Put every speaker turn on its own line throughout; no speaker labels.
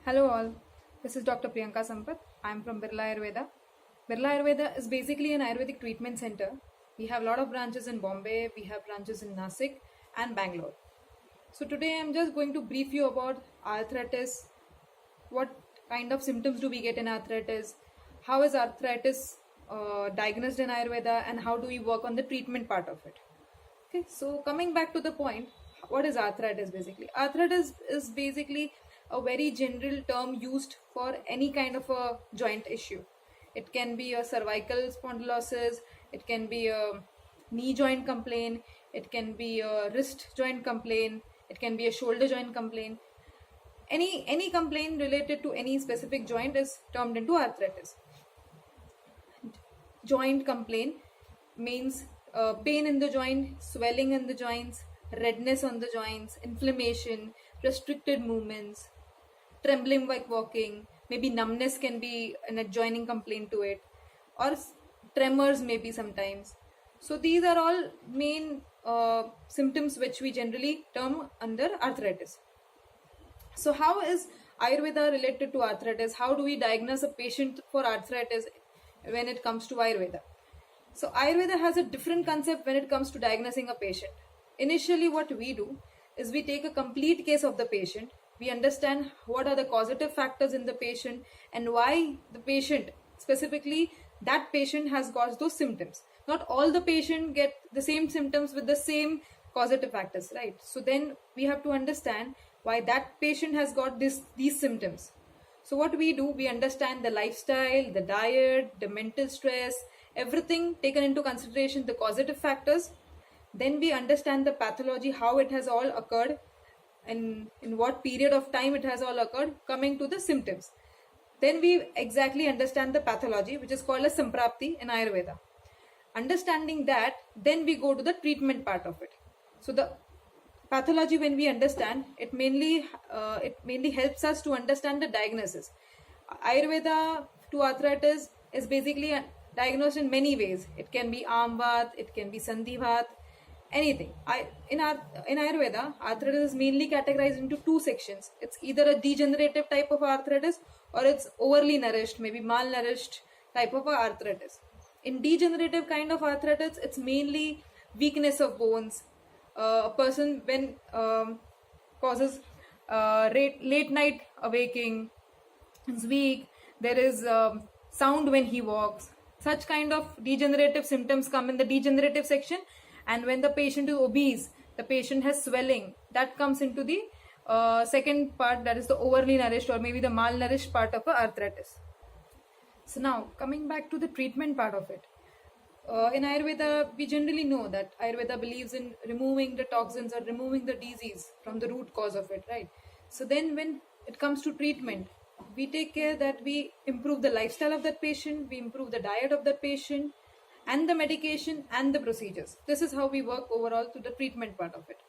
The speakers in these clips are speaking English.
Hello all, this is Dr. Priyanka Sampath. I am from Birla Ayurveda. Birla Ayurveda is basically an Ayurvedic treatment center. We have a lot of branches in Bombay, we have branches in Nasik and Bangalore. So today I am just going to brief you about arthritis, what kind of symptoms do we get in arthritis, how is arthritis diagnosed in Ayurveda, and how do we work on the treatment part of it. Okay, so coming back to the point, what is arthritis basically? Arthritis is basically a very general term used for any kind of a joint issue. It can be a cervical spondylosis, it can be a knee joint complaint, it can be a wrist joint complaint, it can be a shoulder joint complaint. Any complaint related to any specific joint is termed into arthritis. Joint complaint means pain in the joint, swelling in the joints, redness on the joints, inflammation, restricted movements, trembling while walking, maybe numbness can be an adjoining complaint to it, or tremors maybe sometimes. So these are all main symptoms which we generally term under arthritis. So how is Ayurveda related to arthritis? How do we diagnose a patient for arthritis when it comes to Ayurveda? So Ayurveda has a different concept when it comes to diagnosing a patient. Initially what we do is we take a complete case of the patient. We understand what are the causative factors in the patient and why the patient, specifically that patient, has got those symptoms. Not all the patient get the same symptoms with the same causative factors, right? So then we have to understand why that patient has got these symptoms. So what we do, we understand the lifestyle, the diet, the mental stress, everything taken into consideration, the causative factors. Then we understand the pathology, how it has all occurred and in what period of time it has all occurred, coming to the symptoms. Then we exactly understand the pathology, which is called as samprapti in Ayurveda. Understanding that, then we go to the treatment part of it. So the pathology, when we understand, it mainly helps us to understand the diagnosis. Ayurveda to arthritis is basically diagnosed in many ways. It can be Amvat, it can be Sandhivat, anything. In Ayurveda, arthritis is mainly categorized into two sections. It's either a degenerative type of arthritis or it's overly nourished, maybe malnourished type of arthritis. In degenerative kind of arthritis, it's mainly weakness of bones. A person when causes late night awaking, is weak, there is sound when he walks. Such kind of degenerative symptoms come in the degenerative section. And when the patient is obese, the patient has swelling, that comes into the second part, that is the overly nourished or maybe the malnourished part of arthritis. So now coming back to the treatment part of it. In Ayurveda, we generally know that Ayurveda believes in removing the toxins or removing the disease from the root cause of it, right? So then when it comes to treatment, we take care that we improve the lifestyle of that patient, we improve the diet of that patient, and the medication and the procedures. This is how we work overall to the treatment part of it.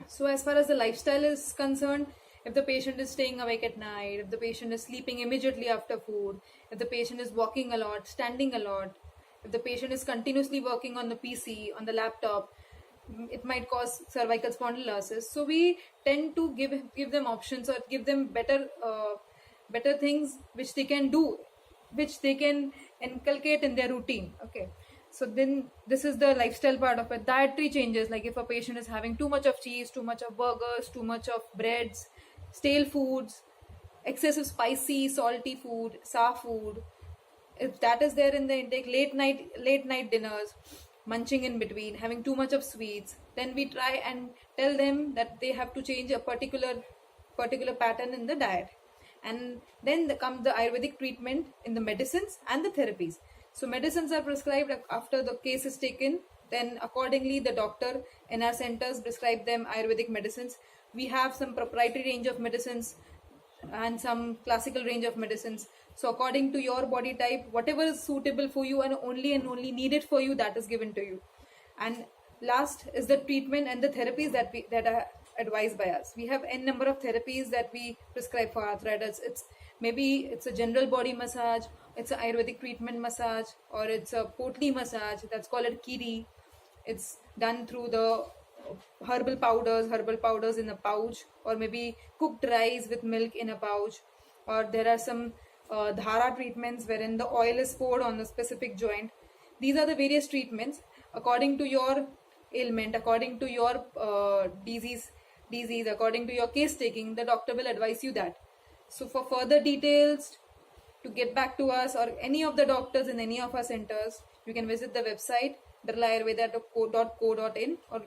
So as far as the lifestyle is concerned, if the patient is staying awake at night, if the patient is sleeping immediately after food, if the patient is walking a lot, standing a lot, if the patient is continuously working on the PC, on the laptop, it might cause cervical spondylosis. So we tend to give them options or give them better things which they can do, which they can inculcate in their routine. Okay, so then this is the lifestyle part of it. Dietary changes, like if a patient is having too much of cheese, too much of burgers, too much of breads, stale foods, excessive spicy, salty food, sour food, if that is there in the intake, late night dinners, munching in between, having too much of sweets, then we try and tell them that they have to change a particular pattern in the diet. And then comes the Ayurvedic treatment in the medicines and the therapies. So medicines are prescribed after the case is taken. Then accordingly the doctor in our centers prescribe them Ayurvedic medicines. We have some proprietary range of medicines and some classical range of medicines. So according to your body type, whatever is suitable for you and only needed for you, that is given to you. And last is the treatment and the therapies that are advised by us. We have n number of therapies that we prescribe for arthritis. It's a general body massage, it's an Ayurvedic treatment massage, or it's a potli massage, that's called a kiri. It's done through the herbal powders in a pouch, or maybe cooked rice with milk in a pouch, or there are some dhara treatments wherein the oil is poured on a specific joint. These are the various treatments according to your ailment, according to your disease, according to your case taking. The doctor will advise you that. So for further details, to get back to us or any of the doctors in any of our centers, you can visit the website birlaayurveda.co.in or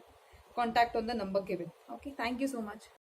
contact on the number given. Okay, thank you so much.